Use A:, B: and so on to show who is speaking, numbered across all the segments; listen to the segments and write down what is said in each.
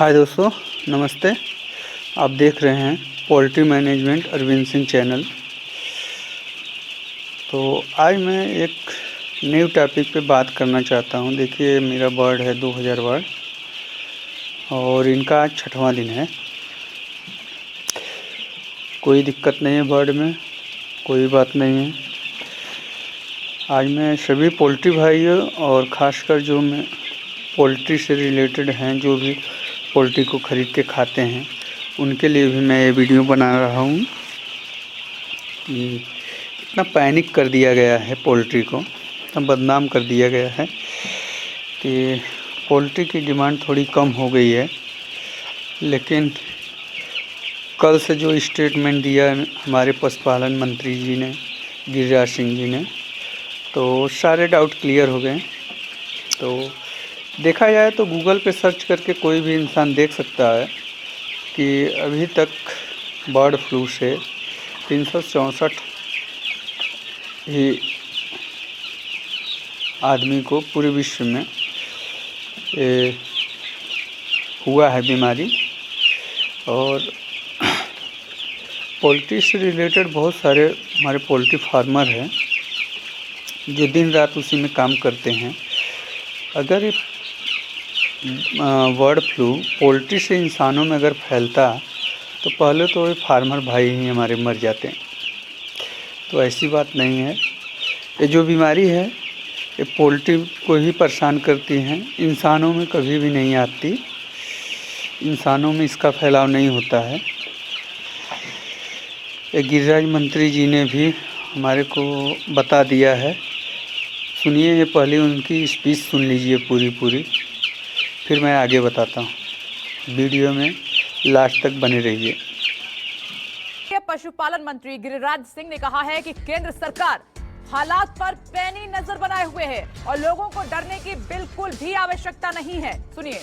A: हाय दोस्तों, नमस्ते। आप देख रहे हैं poultry management Arvind Singh channel. तो आज मैं एक न्यू टॉपिक पे बात करना चाहता हूँ। देखिए, मेरा बर्ड है 2000 बर्ड और इनका आज 6वां दिन है। कोई दिक्कत नहीं है बर्ड में, कोई बात नहीं है। आज मैं सभी पोल्ट्री भाइयों और ख़ासकर जो मैं पोल्ट्री से रिलेटेड हैं, जो भी पोल्ट्री को ख़रीद के खाते हैं, उनके लिए भी मैं ये वीडियो बना रहा हूँ कि इतना पैनिक कर दिया गया है पोल्ट्री को, इतना बदनाम कर दिया गया है कि पोल्ट्री की डिमांड थोड़ी कम हो गई है। लेकिन कल से जो स्टेटमेंट दिया हमारे पशुपालन मंत्री जी ने, गिरिराज सिंह जी ने, तो सारे डाउट क्लियर हो गए। तो देखा जाए तो गूगल पे सर्च करके कोई भी इंसान देख सकता है कि अभी तक बर्ड फ्लू से 364 ही आदमी को पूरे विश्व में हुआ है बीमारी। और पोल्ट्री से रिलेटेड बहुत सारे हमारे पोल्ट्री फार्मर हैं जो दिन रात उसी में काम करते हैं। अगर ये बर्ड फ्लू पोल्ट्री से इंसानों में अगर फैलता तो पहले तो ये फार्मर भाई ही हमारे मर जाते हैं। तो ऐसी बात नहीं है। ये जो बीमारी है ये पोल्ट्री को ही परेशान करती हैं, इंसानों में कभी भी नहीं आती। इंसानों में इसका फैलाव नहीं होता है। ये गिरिराज मंत्री जी ने भी हमारे को बता दिया है। सुनिए, ये पहले उनकी स्पीच सुन लीजिए पूरी, फिर मैं आगे बताता हूँ। वीडियो में लास्ट तक बने रहिए।
B: पशुपालन मंत्री गिरिराज सिंह ने कहा है कि केंद्र सरकार हालात पर पैनी नजर बनाए हुए है और लोगों को डरने की बिल्कुल भी आवश्यकता नहीं है। सुनिए।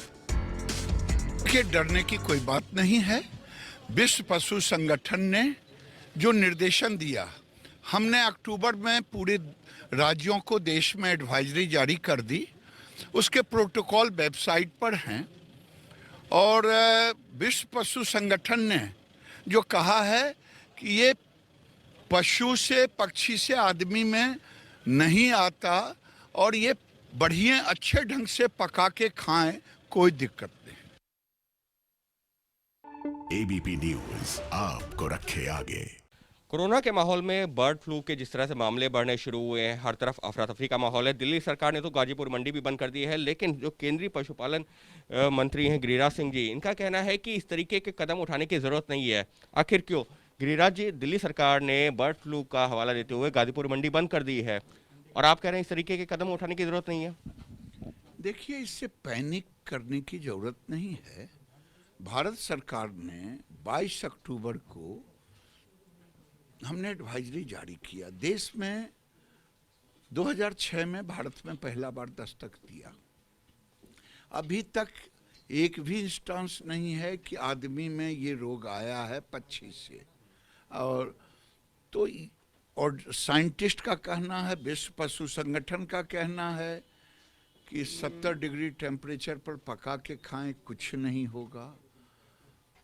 C: के डरने की कोई बात नहीं है। विश्व पशु संगठन ने जो निर्देशन दिया, हमने अक्टूबर में पूरे राज्यों को देश में एडवाइजरी जारी कर दी। उसके प्रोटोकॉल वेबसाइट पर हैं और विश्व पशु संगठन ने जो कहा है कि ये पशु से, पक्षी से आदमी में नहीं आता और ये बढ़िया अच्छे ढंग से पका के खाएं, कोई दिक्कत नहीं।
D: एबीपी न्यूज आपको रखे आगे।
E: कोरोना के माहौल में बर्ड फ्लू के जिस तरह से मामले बढ़ने शुरू हुए हैं, हर तरफ अफरा तफरी का माहौल है। दिल्ली सरकार ने तो गाजीपुर मंडी भी बंद कर दी है, लेकिन जो केंद्रीय पशुपालन मंत्री हैं गिरिराज सिंह जी, इनका कहना है कि इस तरीके के कदम उठाने की जरूरत नहीं है। आखिर क्यों? गिरिराज जी, दिल्ली सरकार ने बर्ड फ्लू का हवाला देते हुए गाजीपुर मंडी बंद कर दी है और आप कह रहे हैं इस तरीके के कदम उठाने की जरूरत नहीं है।
C: देखिए, इससे पैनिक करने की जरूरत नहीं है। भारत सरकार ने 22 अक्टूबर को हमने एडवाइजरी जारी किया। देश में 2006 में भारत में पहला बार दस्तक दिया। अभी तक एक भी इंस्टेंस नहीं है कि आदमी में ये रोग आया है पक्षी से। और साइंटिस्ट का कहना है, विश्व पशु संगठन का कहना है कि 70 डिग्री टेम्परेचर पर पका के खाएं, कुछ नहीं होगा।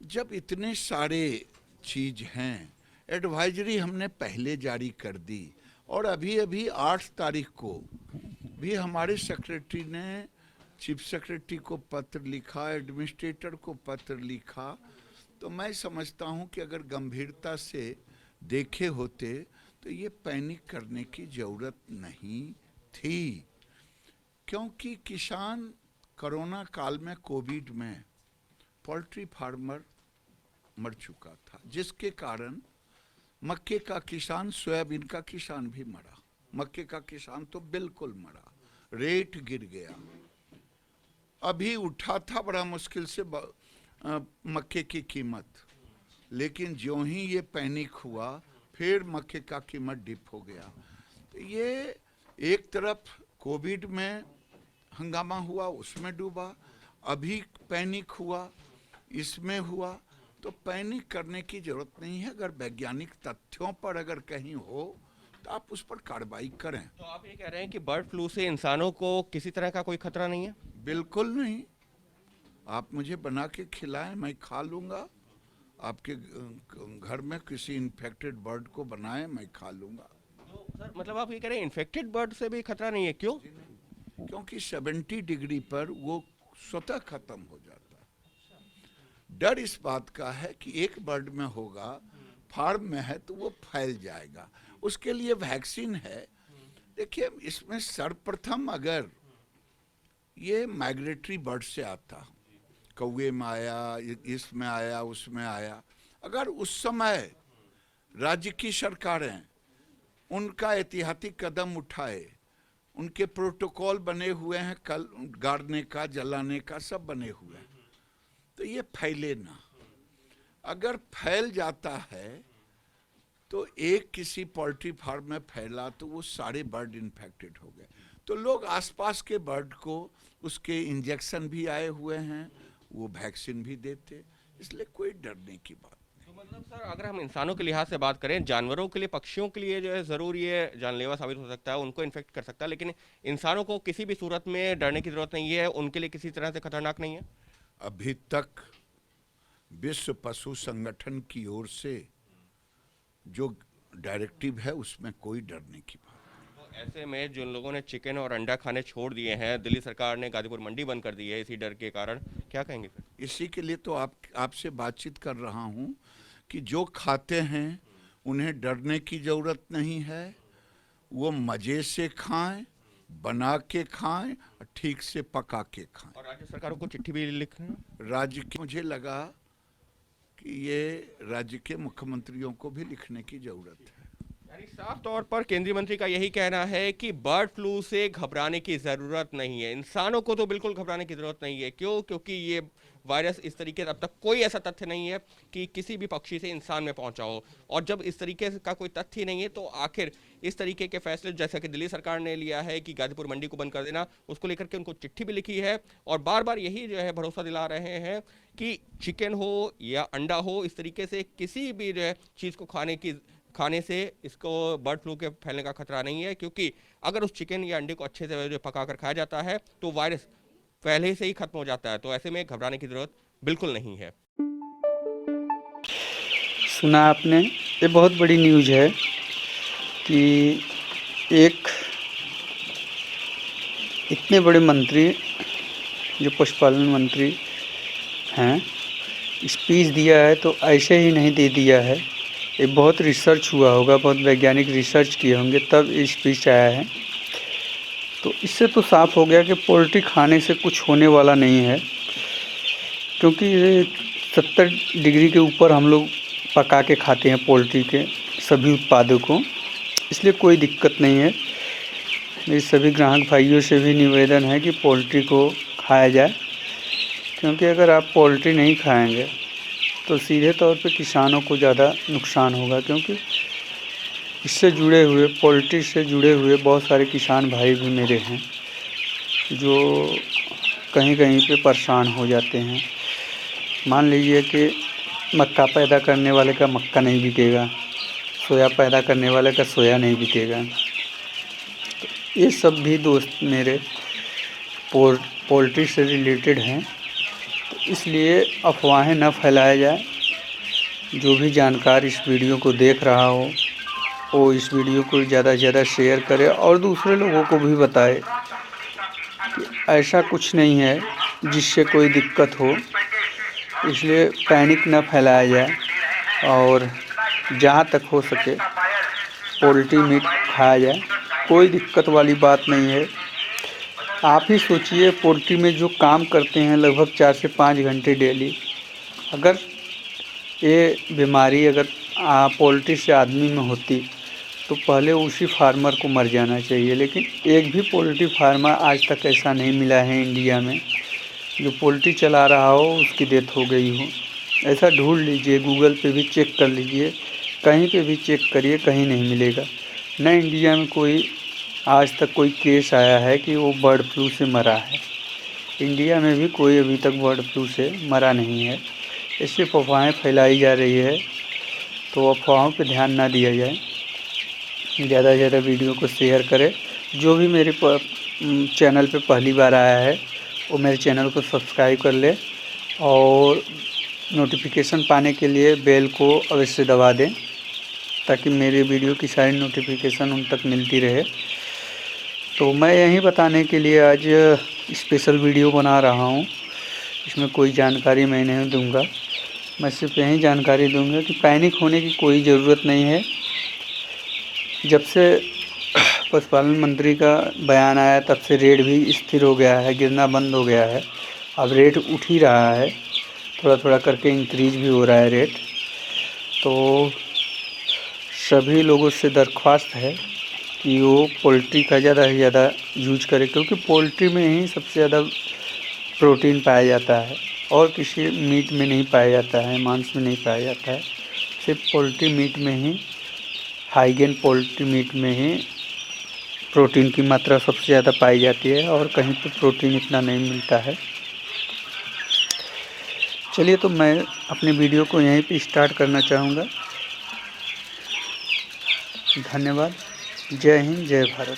C: जब इतने सारे चीज हैं, एडवाइजरी हमने पहले जारी कर दी और अभी 8 तारीख को भी हमारे सेक्रेटरी ने चीफ सेक्रेटरी को पत्र लिखा, एडमिनिस्ट्रेटर को पत्र लिखा। तो मैं समझता हूं कि अगर गंभीरता से देखे होते तो ये पैनिक करने की जरूरत नहीं थी, क्योंकि किसान कोरोना काल में, कोविड में पोल्ट्री फार्मर मर चुका था, जिसके कारण मक्के का किसान, सोयाबीन का किसान भी मरा। मक्के का किसान तो बिल्कुल मरा, रेट गिर गया। अभी उठा था बड़ा मुश्किल से मक्के की कीमत, लेकिन ज्यों ही ये पैनिक हुआ फिर मक्के का कीमत डिप हो गया। तो ये एक तरफ कोविड में हंगामा हुआ, उसमें डूबा, अभी पैनिक हुआ, इसमें हुआ। तो पैनिक करने की जरूरत नहीं है। अगर वैज्ञानिक तथ्यों पर अगर कहीं हो तो आप उस पर कार्रवाई करें।
E: तो आप ये कह रहे हैं कि बर्ड फ्लू से इंसानों को किसी तरह का कोई खतरा नहीं है?
C: बिल्कुल नहीं, आप मुझे बना के खिलाएं, मैं खा लूँगा। आपके घर में किसी इन्फेक्टेड बर्ड को बनाएं, मैं खा लूँगा।
E: तो सर मतलब आप ये कह रहे हैं इन्फेक्टेड बर्ड से भी खतरा नहीं है, क्यों?
C: क्योंकि 70 डिग्री पर वो स्वतः खत्म हो जाता है। डर इस बात का है कि एक बर्ड में होगा, फार्म में है तो वो फैल जाएगा, उसके लिए वैक्सीन है। देखिए, इसमें सर्वप्रथम अगर ये माइग्रेटरी बर्ड से आता, कौवे में आया, इसमें आया, उसमें आया, अगर उस समय राज्य की सरकारें उनका एहतियाती कदम उठाए, उनके प्रोटोकॉल बने हुए हैं, कल गाड़ने का, जलाने का, सब बने हुए हैं, तो ये फैले ना। अगर फैल जाता है तो एक किसी पोल्ट्री फार्म में फैला तो वो सारे बर्ड इन्फेक्टेड हो गए। तो लोग आसपास के बर्ड को उसके इंजेक्शन भी आए हुए हैं, वो वैक्सीन भी देते, इसलिए कोई डरने की बात नहीं।
E: तो मतलब सर अगर हम इंसानों के लिहाज से बात करें, जानवरों के लिए, पक्षियों के लिए जो है ज़रूर ये जानलेवा साबित हो सकता है, उनको इन्फेक्ट कर सकता है, लेकिन इंसानों को किसी भी सूरत में डरने की ज़रूरत नहीं है, उनके लिए किसी तरह से खतरनाक नहीं है।
C: अभी तक विश्व पशु संगठन की ओर से जो डायरेक्टिव है उसमें कोई डरने की बात नहीं।
E: तो ऐसे में जिन लोगों ने चिकन और अंडा खाने छोड़ दिए हैं, दिल्ली सरकार ने गाजीपुर मंडी बंद कर दी है इसी डर के कारण, क्या कहेंगे सर?
C: इसी के लिए तो आपसे बातचीत कर रहा हूँ कि जो खाते हैं उन्हें डरने की ज़रूरत नहीं है, वो मज़े से खाएं, बना के खाएं, ठीक से पका के खाएं।
E: और राज्य सरकारों को चिट्ठी भी लिखें।
C: राज्य के, मुझे लगा कि ये राज्य के मुख्यमंत्रियों को भी लिखने की ज़रूरत है।
E: यानी साफ तौर पर केंद्रीय मंत्री का यही कहना है कि बर्ड फ्लू से घबराने की जरूरत नहीं है, इंसानों को तो बिल्कुल घबराने की जरूरत नहीं है। क्यों? क्योंकि ये वायरस इस तरीके, अब तक कोई ऐसा तथ्य नहीं है कि किसी भी पक्षी से इंसान में पहुंचा हो, और जब इस तरीके का कोई तथ्य ही नहीं है तो आखिर इस तरीके के फैसले जैसा कि दिल्ली सरकार ने लिया है कि गाजीपुर मंडी को बंद कर देना, उसको लेकर के उनको चिट्ठी भी लिखी है और बार बार यही जो है भरोसा दिला रहे हैं कि चिकन हो या अंडा हो, इस तरीके से किसी भी जो है चीज़ को खाने से इसको बर्ड फ्लू के फैलने का खतरा नहीं है, क्योंकि अगर उस चिकन या अंडे को अच्छे से जो पका कर खाया जाता है तो वायरस पहले से ही खत्म हो जाता है। तो ऐसे में घबराने की जरूरत बिल्कुल नहीं है।
A: सुना आपने, ये बहुत बड़ी न्यूज़ है कि एक इतने बड़े मंत्री जो पशुपालन मंत्री हैं, स्पीच दिया है तो ऐसे ही नहीं दे दिया है, ये बहुत रिसर्च हुआ होगा, बहुत वैज्ञानिक रिसर्च किए होंगे तब स्पीच आया है। तो इससे तो साफ हो गया कि पोल्ट्री खाने से कुछ होने वाला नहीं है, क्योंकि ये 70 डिग्री के ऊपर हम लोग पका के खाते हैं पोल्ट्री के सभी उत्पादों को, इसलिए कोई दिक्कत नहीं है। मेरे सभी ग्राहक भाइयों से भी निवेदन है कि पोल्ट्री को खाया जाए, क्योंकि अगर आप पोल्ट्री नहीं खाएंगे तो सीधे तौर पे किसानों को ज़्यादा नुकसान होगा, क्योंकि इससे जुड़े हुए, पोल्ट्री से जुड़े हुए बहुत सारे किसान भाई भी मेरे हैं जो कहीं कहीं पे परेशान हो जाते हैं। मान लीजिए कि मक्का पैदा करने वाले का मक्का नहीं बिकेगा, सोया पैदा करने वाले का सोया नहीं बिकेगा। तो ये सब भी दोस्त मेरे पोल्ट्री से रिलेटेड हैं, तो इसलिए अफवाहें न फैलाया जाए। जो भी जानकार इस वीडियो को देख रहा हो वो इस वीडियो को ज़्यादा से ज़्यादा शेयर करे और दूसरे लोगों को भी बताए कि ऐसा कुछ नहीं है जिससे कोई दिक्कत हो, इसलिए पैनिक न फैलाया जाए और जहाँ तक हो सके पोल्ट्री मीट खाया जाए, कोई दिक्कत वाली बात नहीं है। आप ही सोचिए, पोल्ट्री में जो काम करते हैं लगभग 4 से 5 घंटे डेली, अगर ये बीमारी अगर पोल्ट्री से आदमी में होती तो पहले उसी फार्मर को मर जाना चाहिए, लेकिन एक भी पोल्ट्री फार्मर आज तक ऐसा नहीं मिला है इंडिया में जो पोल्ट्री चला रहा हो उसकी डेथ हो गई हो। ऐसा ढूंढ लीजिए, गूगल पे भी चेक कर लीजिए, कहीं पे भी चेक करिए, कहीं नहीं मिलेगा। न इंडिया में कोई आज तक कोई केस आया है कि वो बर्ड फ्लू से मरा है। इंडिया में भी कोई अभी तक बर्ड फ्लू से मरा नहीं है। इससे अफवाहें फैलाई जा रही है, तो अफवाहों पे ध्यान ना दिया जाए, ज़्यादा से ज़्यादा वीडियो को शेयर करें। जो भी मेरे चैनल पे पहली बार आया है वो मेरे चैनल को सब्सक्राइब कर ले और नोटिफिकेशन पाने के लिए बेल को अवश्य दबा दें ताकि मेरे वीडियो की सारी नोटिफिकेशन उन तक मिलती रहे। तो मैं यही बताने के लिए आज स्पेशल वीडियो बना रहा हूँ। इसमें कोई जानकारी मैं नहीं दूंगा, मैं सिर्फ यही जानकारी दूंगा कि पैनिक होने की कोई ज़रूरत नहीं है। जब से पशुपालन मंत्री का बयान आया तब से रेट भी स्थिर हो गया है, गिरना बंद हो गया है। अब रेट उठ ही रहा है, थोड़ा थोड़ा करके इंक्रीज भी हो रहा है रेट। तो सभी लोगों से दरख्वास्त है कि वो पोल्ट्री का ज़्यादा से ज़्यादा यूज करें, क्योंकि पोल्ट्री में ही सबसे ज़्यादा प्रोटीन पाया जाता है और किसी मीट में नहीं पाया जाता है, मांस में नहीं पाया जाता है। सिर्फ पोल्ट्री मीट में ही, हाइगेन पोल्ट्री मीट में ही प्रोटीन की मात्रा सबसे ज़्यादा पाई जाती है और कहीं पे प्रोटीन इतना नहीं मिलता है। चलिए, तो मैं अपने वीडियो को यहीं पे स्टार्ट करना चाहूँगा। धन्यवाद। जय हिंद, जय भारत।